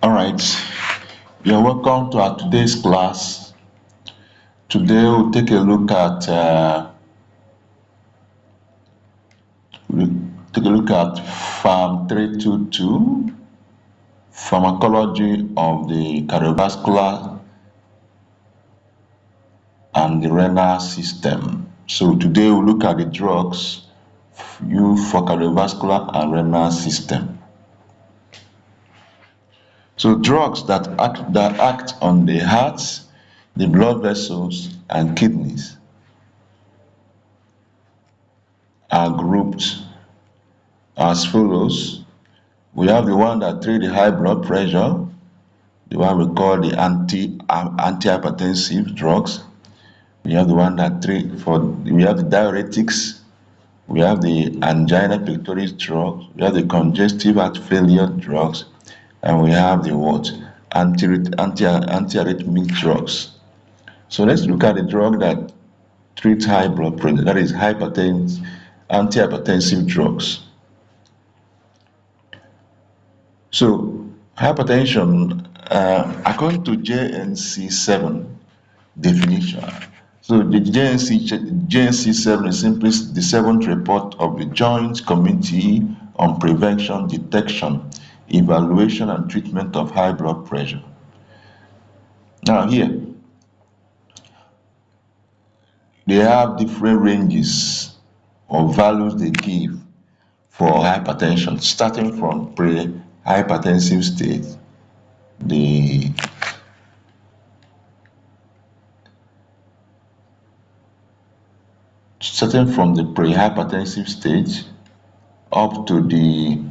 All right, you're welcome to our today's class. Today we'll take a look at Pharm 322, Pharmacology of the Cardiovascular and the Renal system. So today we'll look at the drugs used for cardiovascular and renal system. So drugs that act on the heart, the blood vessels, and kidneys are grouped as follows. We have the one that treat the high blood pressure, the one we call the antihypertensive drugs. We have the one that we have the diuretics, we have the angina pectoris drugs, we have the congestive heart failure drugs, and we have the what? Antiarrhythmic drugs. So let's look at the drug that treats high blood pressure, that is antihypertensive drugs. So hypertension, according to JNC7 definition, so the JNC7 is simply the seventh report of the Joint Committee on Prevention, Detection, Evaluation and Treatment of High Blood Pressure. Now here, they have different ranges of values they give for hypertension, starting from pre-hypertensive state, the starting from the pre-hypertensive stage up to the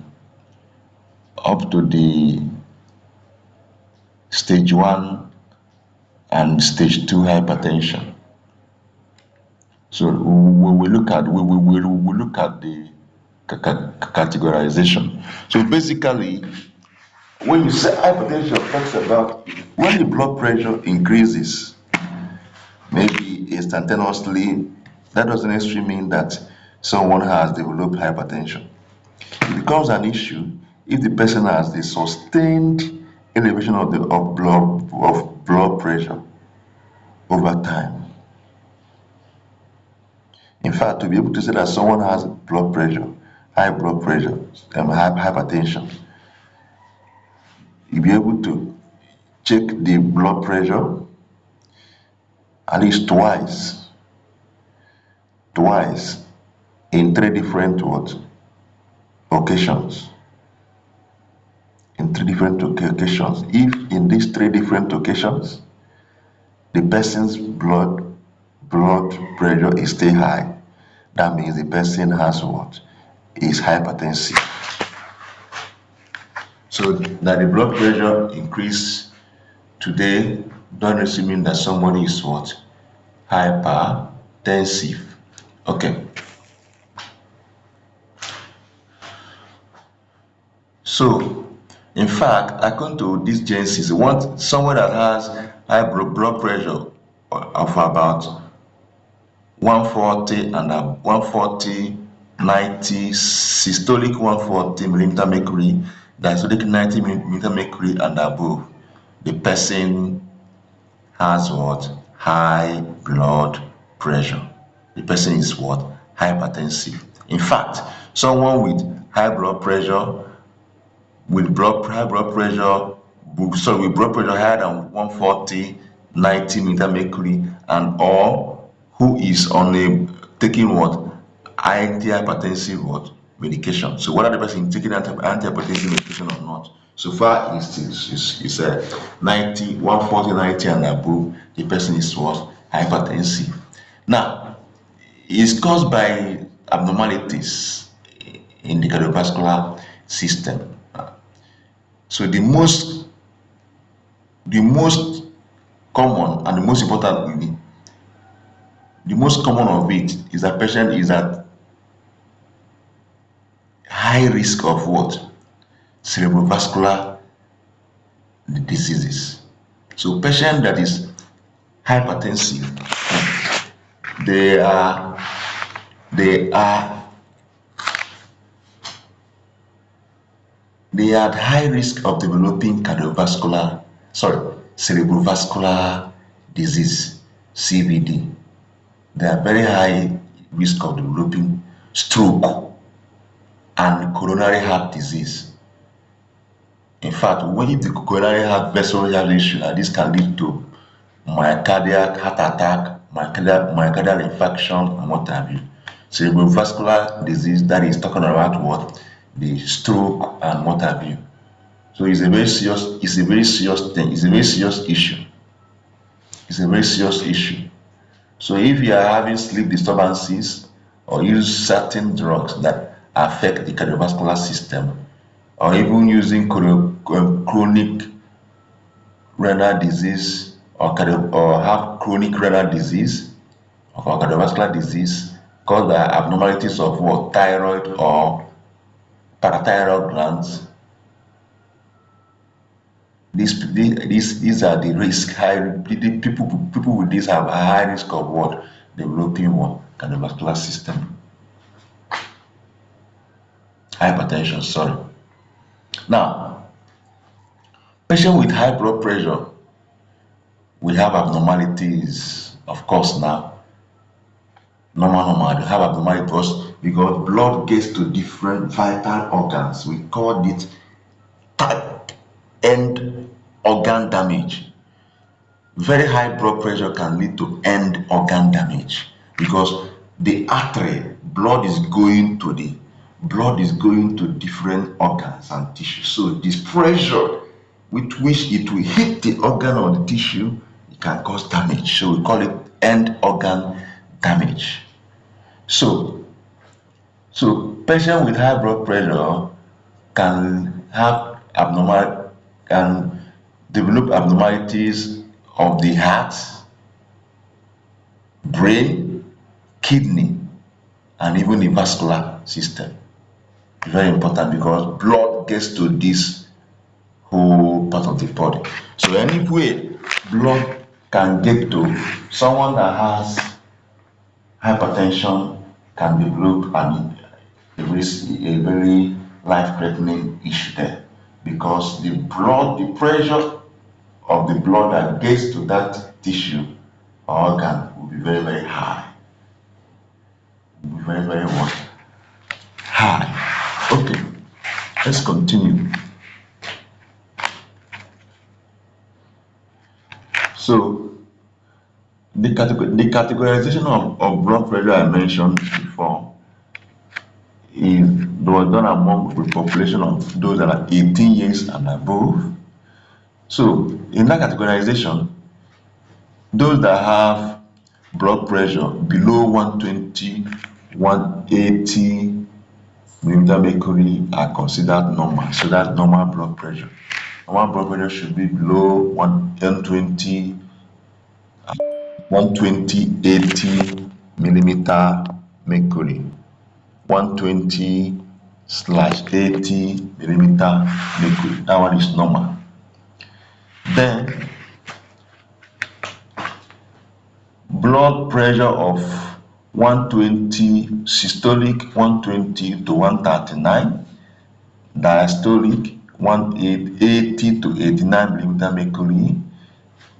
stage 1 and stage 2 hypertension. So we will look at the categorization. So basically, when you say hypertension, talks about when the blood pressure increases, maybe instantaneously, that doesn't necessarily mean that someone has developed hypertension. It becomes an issue if the person has the sustained elevation of blood pressure over time. In fact, to be able to say that someone has high blood pressure, hypertension, you'll be able to check the blood pressure at least twice in three different occasions. In three different occasions. If in these three different occasions the person's blood pressure is still high, that means the person has is hypertensive. So that the blood pressure increase today don't necessarily mean that somebody is hypertensive. Okay. So in fact, according to this genesis, someone that has high blood pressure of about 140 and 140 90 systolic 140 millimeter mercury, diastolic 90 millimeter mercury and above, the person has high blood pressure. The person is hypertensive. In fact, someone with high blood pressure with blood pressure higher than 140 90 millimeter mercury and or who is on taking antihypertensive medication. So whether the person is taking antihypertensive medication or not, so far it's 90 140 90 and above, the person is hypertensive. Now it's caused by abnormalities in the cardiovascular system. So the most common and the most important, the most common of it is that patient is at high risk of cerebrovascular diseases. So patient that is hypertensive, they are they are at high risk of developing cerebrovascular disease, CVD. They are very high risk of developing stroke and coronary heart disease. In fact, when if the coronary heart vessel have issue, and this can lead to myocardial heart attack, myocardial infarction, and what have you. Cerebrovascular disease, that is talking about what? The stroke and what have you. So it's a very serious thing, it's a very serious issue. It's a very serious issue. So if you are having sleep disturbances or use certain drugs that affect the cardiovascular system, or even using chronic renal disease or have chronic renal disease or cardiovascular disease caused by abnormalities of what? Thyroid or parathyroid glands. These are the risk. People with this have a high risk of what? Developing what? Cardiovascular system. Hypertension, sorry. Now, patient with high blood pressure, we have abnormalities, of course. Now, normal, they have abnormalities because blood gets to different vital organs. We call it end organ damage. Very high blood pressure can lead to end organ damage because the artery, blood is going to different organs and tissues. So this pressure with which it will hit the organ or the tissue, it can cause damage. So we call it end organ damage. So patient with high blood pressure can develop abnormalities of the heart, brain, kidney, and even the vascular system. Very important because blood gets to this whole part of the body. So any way blood can get to someone that has hypertension can develop a very life-threatening issue there because the pressure of the blood that gets to that tissue or organ will be very, very high. Will be very, very high. Okay, let's continue. So the categorization of blood pressure I mentioned before was done among the population of those that are 18 years and above. So in that categorization, those that have blood pressure below 120, 180 millimeter mercury are considered normal. So that's normal blood pressure. Normal blood pressure should be below 120, 80 millimeter mercury. 120/80 millimeter mercury. That one is normal. Then blood pressure of 120 systolic 120 to 139, diastolic 180 to 89 millimeter mercury.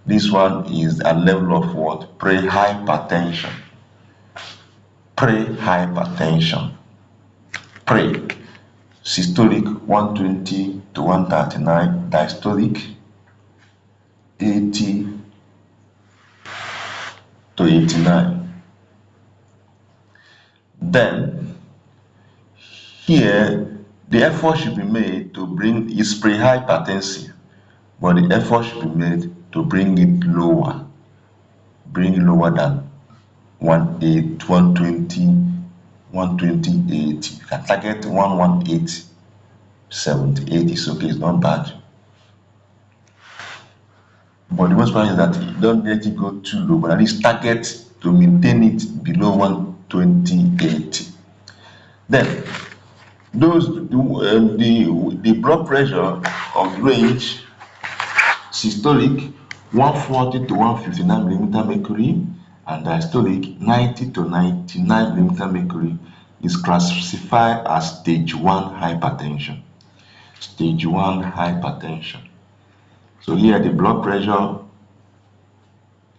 This one is a level of what? Pre-hypertension. Pre-hypertension. Systolic 120 to 139, diastolic 80 to 89. Then here the effort should be made to bring is pre-hypertensive, but the effort should be made to bring it lower. Bring it lower than 120, 80. You can target 118, 78 is okay, it's not bad. But the most important is that you don't let it go too low, but at least target to maintain it below 120/80. Then the blood pressure of range systolic 140 to 159 millimeter mercury and diastolic 90 to 99 millimeter mercury is classified as stage 1 hypertension. stage 1 hypertension. So here the blood pressure,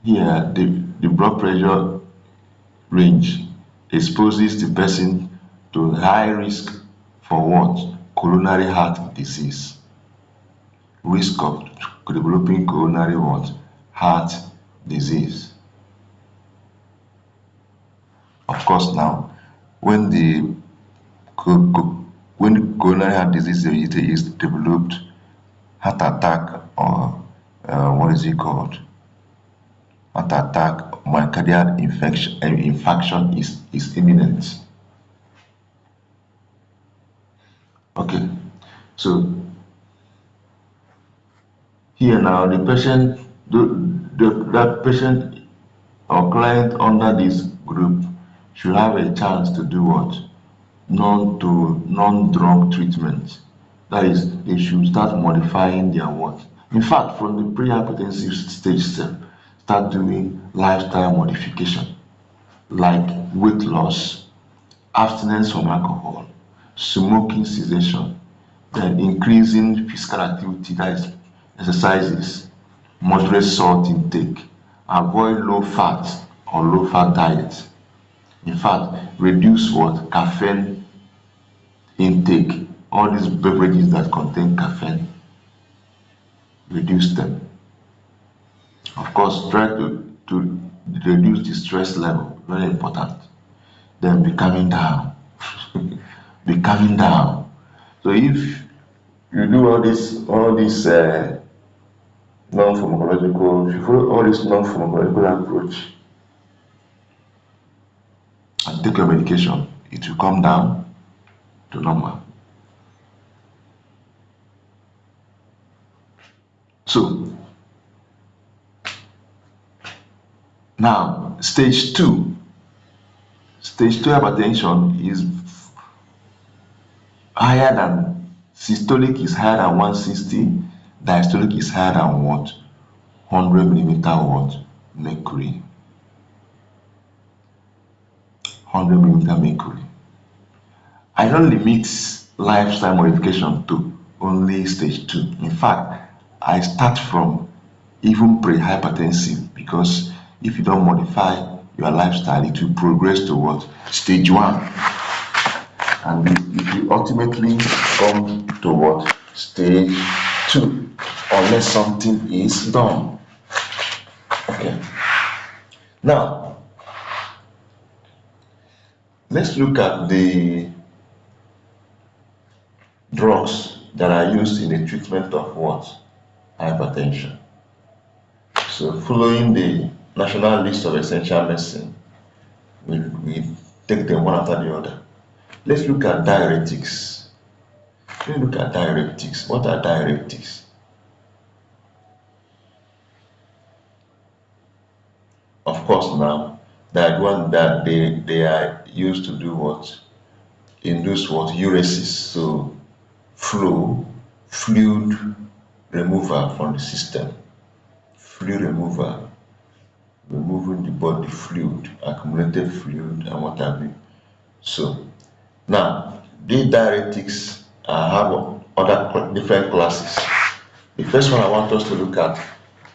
here the blood pressure range exposes the person to high risk for what? Coronary heart disease. Risk of developing coronary what? Heart disease. Of course now, when the when coronary heart disease is developed, heart attack or what is it called? Heart attack, myocardial infarction is imminent. Okay, so here now the patient, that patient or client under this group should have a chance to do what? Non-drug treatment. That is, they should start modifying their what? In fact, from the pre-hypertensive stage step, start doing lifestyle modification like weight loss, abstinence from alcohol, smoking cessation, then increasing physical activity, that is exercises, moderate salt intake, avoid low fat or low fat diet. In fact, reduce what? Caffeine intake. All these beverages that contain caffeine, reduce them. Of course, try to reduce the stress level, very important. Then be calming down. Be calming down. So if you do all this non-pharmacological, if you follow all this non-pharmacological approach and take your medication, it will come down to normal. So now stage 2 hypertension is higher than, systolic is higher than 160, diastolic is higher than what? 100 millimeter what? Mercury. 100 millimeter mercury. I don't limit lifestyle modification to only stage 2. In fact, I start from even pre-hypertensive, because if you don't modify your lifestyle, it will progress to what? Stage 1. And it will ultimately come to what? Stage 2, unless something is done. Okay. Now, let's look at the drugs that are used in the treatment of what? Hypertension. So following the national list of essential medicine, we take them one after the other. Let's look at diuretics. Let's look at diuretics. What are diuretics? Of course now, that one that they are used to do what? Induce what? Uresis. So fluid removal from the system. Fluid removal, removing the body fluid, accumulated fluid and what have you. So now these diuretics have other different classes. The first one I want us to look at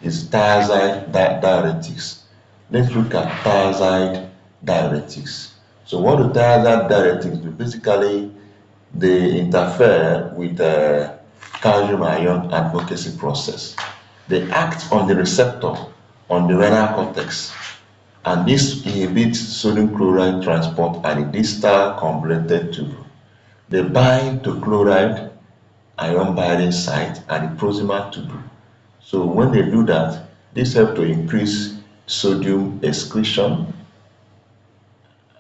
is thiazide diuretics. Let's look at thiazide diuretics. So what do thiazide diuretics do? Basically, they interfere with the calcium ion advocacy process. They act on the receptor on the renal cortex, and this inhibits sodium chloride transport at the distal convoluted tube. They bind to chloride ion binding site at the proximal tube. So when they do that, this helps to increase sodium excretion,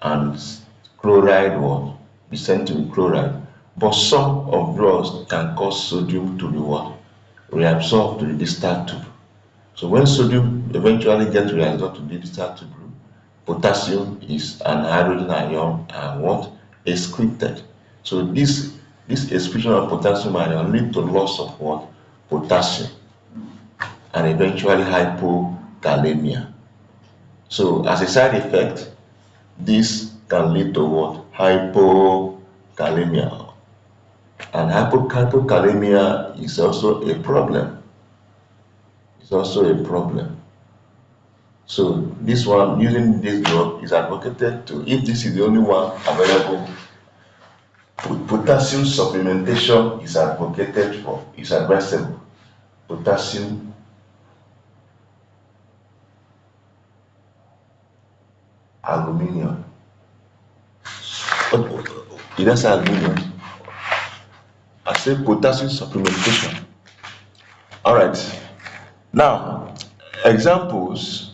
and chloride will be sent to the chloride. But some of drugs can cause sodium to be what? Reabsorbed to the distal tube. So when sodium eventually gets reabsorbed to the distal tube, potassium is an hydrogen ion and what? Excreted. So this excretion of potassium ion leads to loss of what? Potassium, and eventually hypokalemia. So as a side effect, this can lead to what? Hypokalemia. And hypokalemia is also a problem. It's also a problem. So this one, using this drug, is advocated to, if this is the only one available, potassium supplementation is advocated for, is advisable. Potassium, aluminium. Did I say aluminium? I said potassium supplementation. All right. Now, examples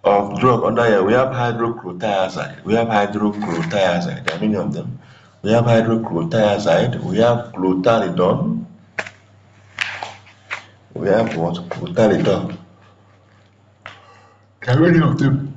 of drug under here, we have hydrochlorothiazide. We have hydrochlorothiazide. There are many of them. We have hydrochlorothiazide. We have clothalidone. We have what? Clothalidone. There are many of them.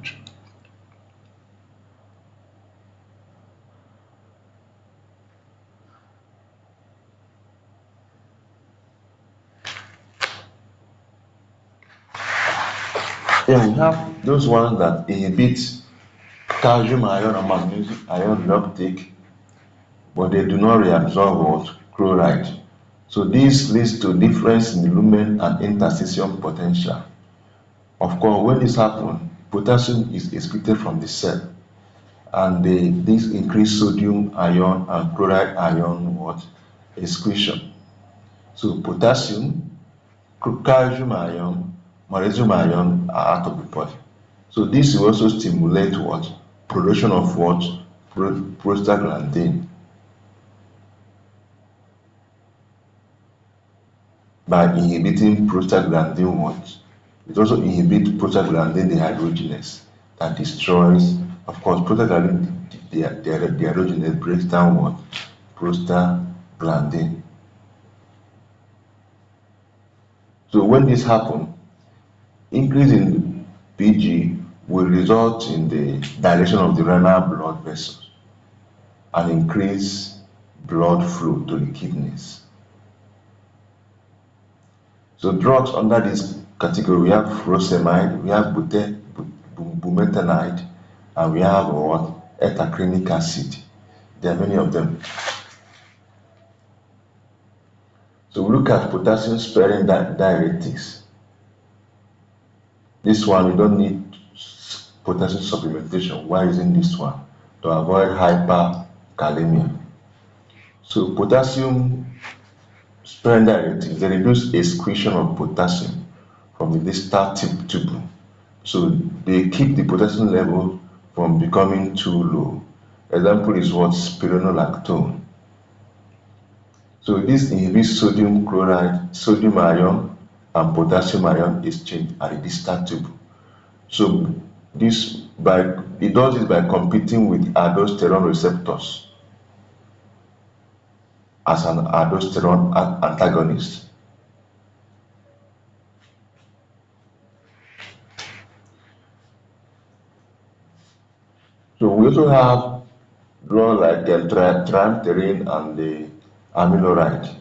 Then we have those ones that inhibit calcium ion and magnesium ion reuptake, but they do not reabsorb what? Chloride. So this leads to difference in the lumen and interstitium potential. Of course, when this happens, potassium is excreted from the cell, and this increase sodium ion and chloride ion what? Excretion. So potassium, calcium ion, magnesium ion are out of the body. So this will also stimulate what? Production of what? Prostaglandin. By inhibiting prostaglandin what? It also inhibits prostaglandin dehydrogenase that destroys, of course, prostaglandin dehydrogenase breaks down what? Prostaglandin. So when this happens, increase in Pg will result in the dilation of the renal blood vessels and increase blood flow to the kidneys. So drugs under this category, we have furosemide, we have bumetanide, and we have what? Ethacrynic acid. There are many of them. So we look at potassium sparing diuretics. This one, we don't need potassium supplementation. Why using this one? To avoid hyperkalemia. So potassium sparing diuretics, they reduce excretion of potassium from the distal tubule. So they keep the potassium level from becoming too low. Example is what? Spironolactone. So this inhibits sodium chloride, sodium ion, and potassium ion exchange at the distal tubule. So it does this by competing with aldosterone receptors as an aldosterone antagonist. So we also have drugs like triamterene and the amiloride.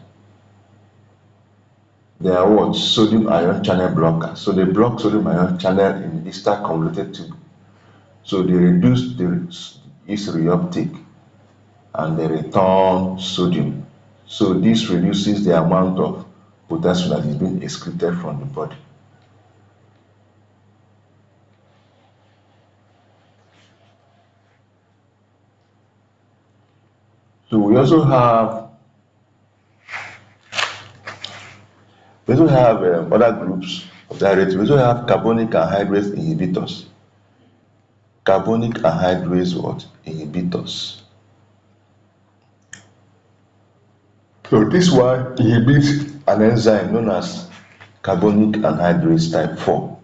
They are what? Sodium ion channel blockers. So they block sodium ion channel in the distal convoluted tube. So they reduce its reuptake and they return sodium. So this reduces the amount of potassium that is being excreted from the body. So we also have other groups of diuretics. We also have carbonic anhydrase inhibitors. Carbonic anhydrase what? Inhibitors. So this one inhibits an enzyme known as carbonic anhydrase type 4.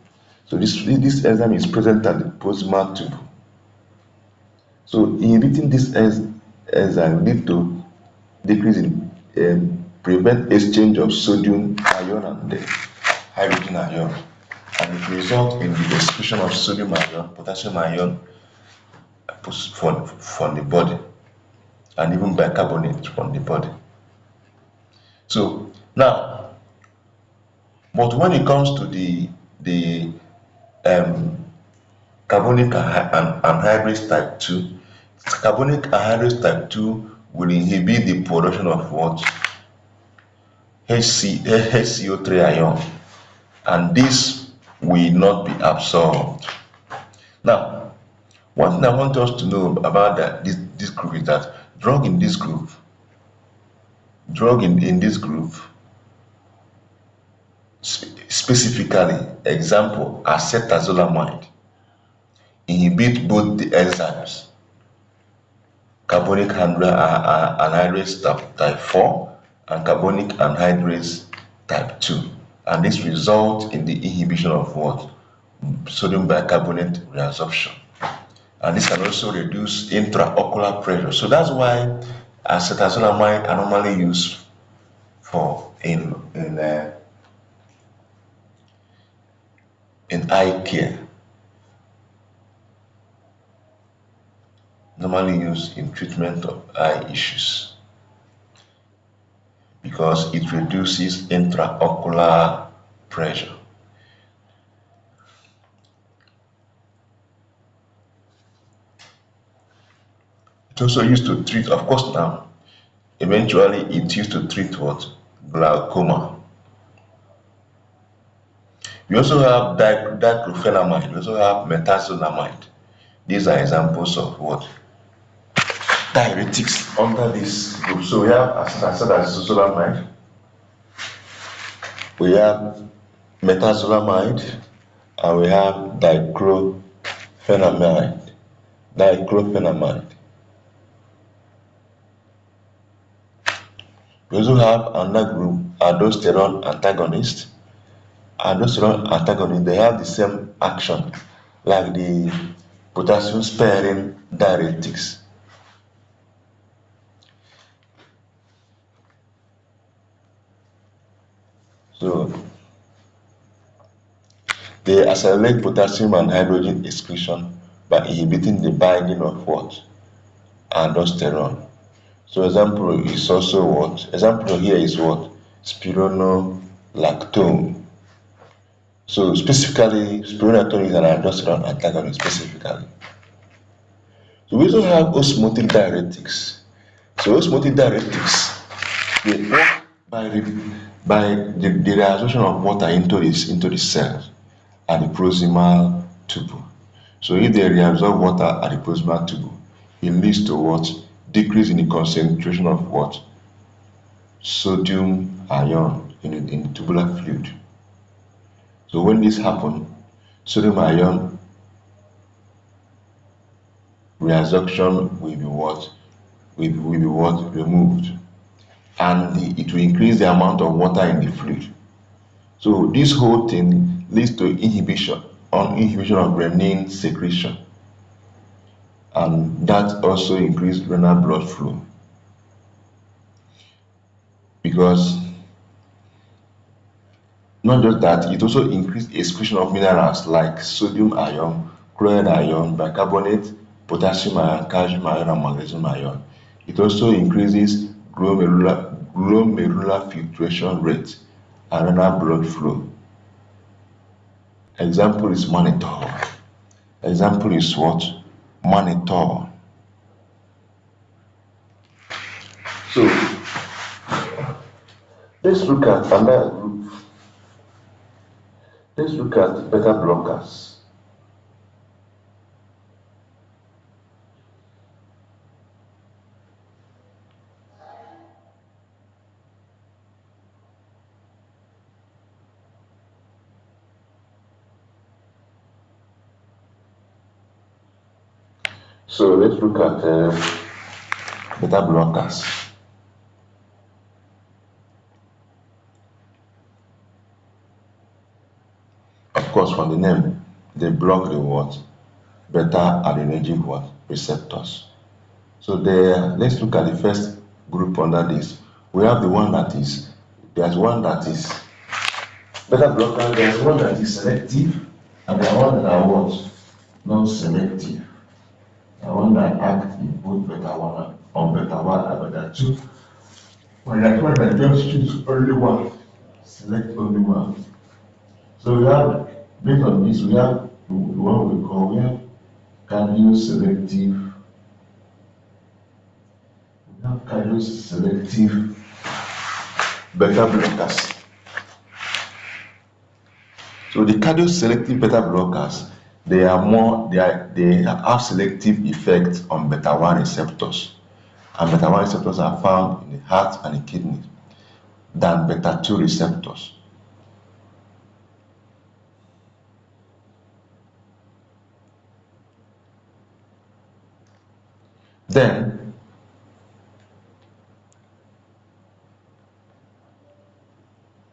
So this enzyme is present at the proximal tube. So inhibiting this enzyme leads to decrease in prevent exchange of sodium ion and the hydrogen ion, and it results in the excretion of sodium ion, potassium ion from the body, and even bicarbonate from the body. So now, but when it comes to the carbonic anhydrase type 2, carbonic anhydrase type 2 will inhibit the production of what? HCO3 ion, and this will not be absorbed. Now, one thing I want us to know about this group is that drug in this group, specifically, example, acetazolamide, inhibit both the enzymes carbonic anhydrase type 4 and carbonic anhydrase type 2, and this results in the inhibition of what? Sodium bicarbonate reabsorption, and this can also reduce intraocular pressure. So that's why acetazolamide are normally used for in eye care, normally used in treatment of eye issues because it reduces intraocular pressure. It's also used to treat, of course, now, eventually it's used to treat what? Glaucoma. We also have diclofenac, we also have metazolamide. These are examples of what? Diuretics under this group. So we have acetazolamide, we have metazolamide, and we have diclofenac. We also have another group, aldosterone antagonist. Aldosterone antagonists, they have the same action like the potassium sparing diuretics. So they accelerate potassium and hydrogen excretion by inhibiting the binding of what? Aldosterone. So example is also what? Example here is what? Spironolactone. So specifically, spironolactone is an aldosterone antagonist specifically. So we also have osmotic diuretics. So osmotic diuretics, they work by the reabsorption of water into the cells at the proximal tubule. So if they reabsorb water at the proximal tubule, it leads to what? Decrease in the concentration of what? Sodium ion in the tubular fluid. So when this happens, sodium ion reabsorption will be what? Removed, and it will increase the amount of water in the fluid. So this whole thing leads to inhibition of renin secretion, and that also increases renal blood flow, because not just that, it also increases excretion of minerals like sodium ion, chloride ion, bicarbonate, potassium ion, calcium ion, and magnesium ion. It also increases glomerular filtration rate and renal blood flow. Example is mannitol. Example is what? Mannitol. So let's look at another group. Let's look at beta blockers. So let's look at beta blockers. Of course, from the name, they block the what? Beta adrenergic what? Receptors. So let's look at the first group under this. We have there's one that is beta blocker, there's one that is selective, and there's one that are what? Non-selective. The one that act in both beta 1 and beta 2. When that one that just choose only one, select only one. So we have, based on this, we have what we call, we have cardioselective, we Now, cardioselective beta blockers. So the cardioselective beta blockers, they have selective effects on beta 1 receptors. And beta 1 receptors are found in the heart and the kidney than beta 2 receptors. Then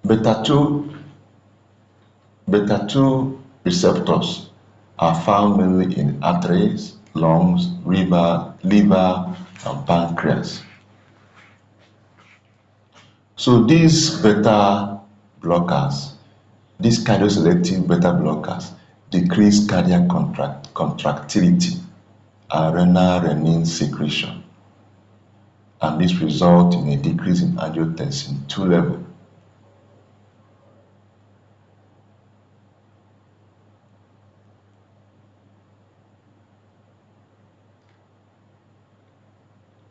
beta 2 beta 2 receptors are found mainly in arteries, lungs, liver, and pancreas. So these beta blockers, these cardioselective beta blockers, decrease cardiac contractility and renal renin secretion, and this results in a decrease in angiotensin 2 level.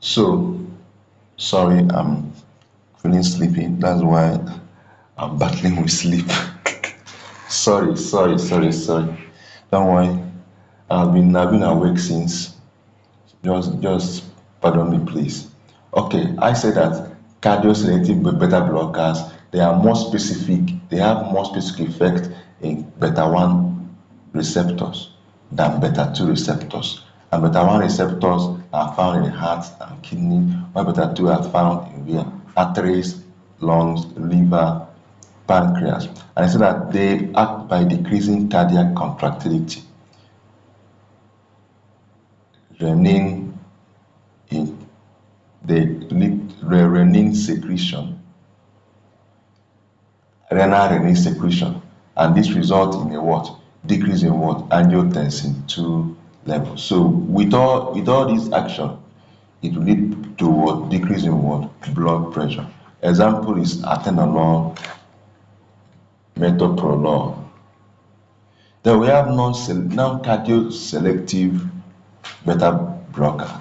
So, sorry, I'm feeling sleepy. That's why I'm battling with sleep. Sorry. Don't worry. I've been awake since. Just pardon me, please. Okay, I said that cardioselective beta blockers, they are more specific. They have more specific effect in beta 1 receptors than beta 2 receptors. And beta 1 receptors are found in the heart and kidney, while beta 2 are found in the arteries, lungs, liver, pancreas. And I said that they act by decreasing cardiac contractility, renin in the renin secretion, renal renin secretion, and this results in a what? Decrease in what? Angiotensin 2 level. So with all this action, it will lead to what? Decrease in what? Blood pressure. Example is atenolol, metoprolol. Then we have non-cardioselective beta blocker.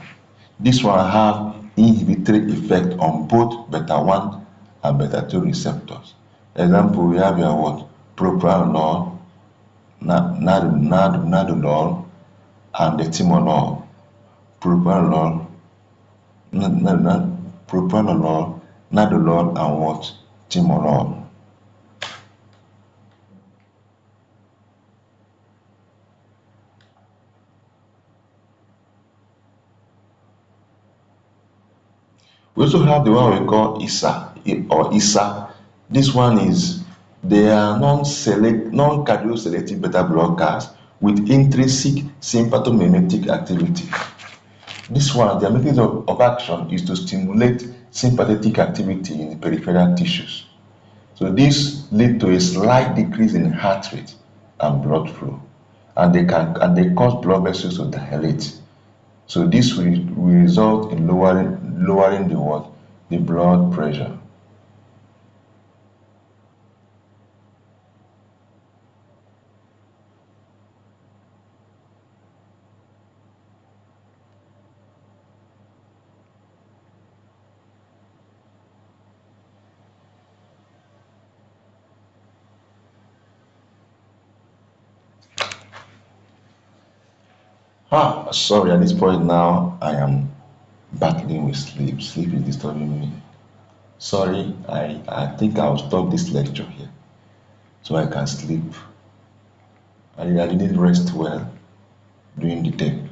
This one have inhibitory effect on both beta 1 and beta 2 receptors. Example, we have your what? Propranolol, nadolol, and etimolol. Propranolol, propranolol, nadolol, and what? Timolol. We also have the one we call ISA or ISA. This one is they are non-cardioselective beta blockers with intrinsic sympathomimetic activity. This one, their mechanism of action is to stimulate sympathetic activity in the peripheral tissues. So this lead to a slight decrease in heart rate and blood flow, and they cause blood vessels to dilate. So this will result in lowering the what? The blood pressure. Sorry, at this point now I am battling with sleep. Sleep is disturbing me. Sorry, I think I'll stop this lecture here so I can sleep. I didn't rest well during the day.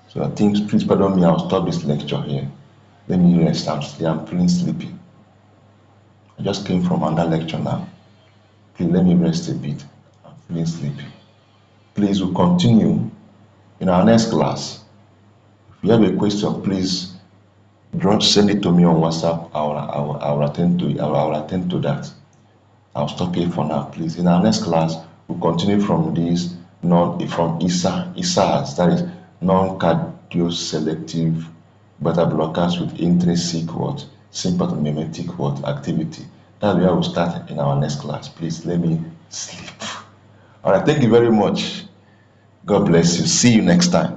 So I think, please pardon me, I'll stop this lecture here. Let me rest. I'm feeling sleepy. I just came from another lecture now. Please let me rest a bit. I'm feeling sleepy. Please, we'll continue in our next class. If you have a question, please send it to me on WhatsApp. I will attend to it. I will attend to that. I'll stop here for now, please. In our next class, we'll continue from this from ISAs, that is non-cardioselective beta blockers with intrinsic what? Sympathomimetic what? Activity. That's where we'll start in our next class. Please let me sleep. All right, thank you very much. God bless you. See you next time.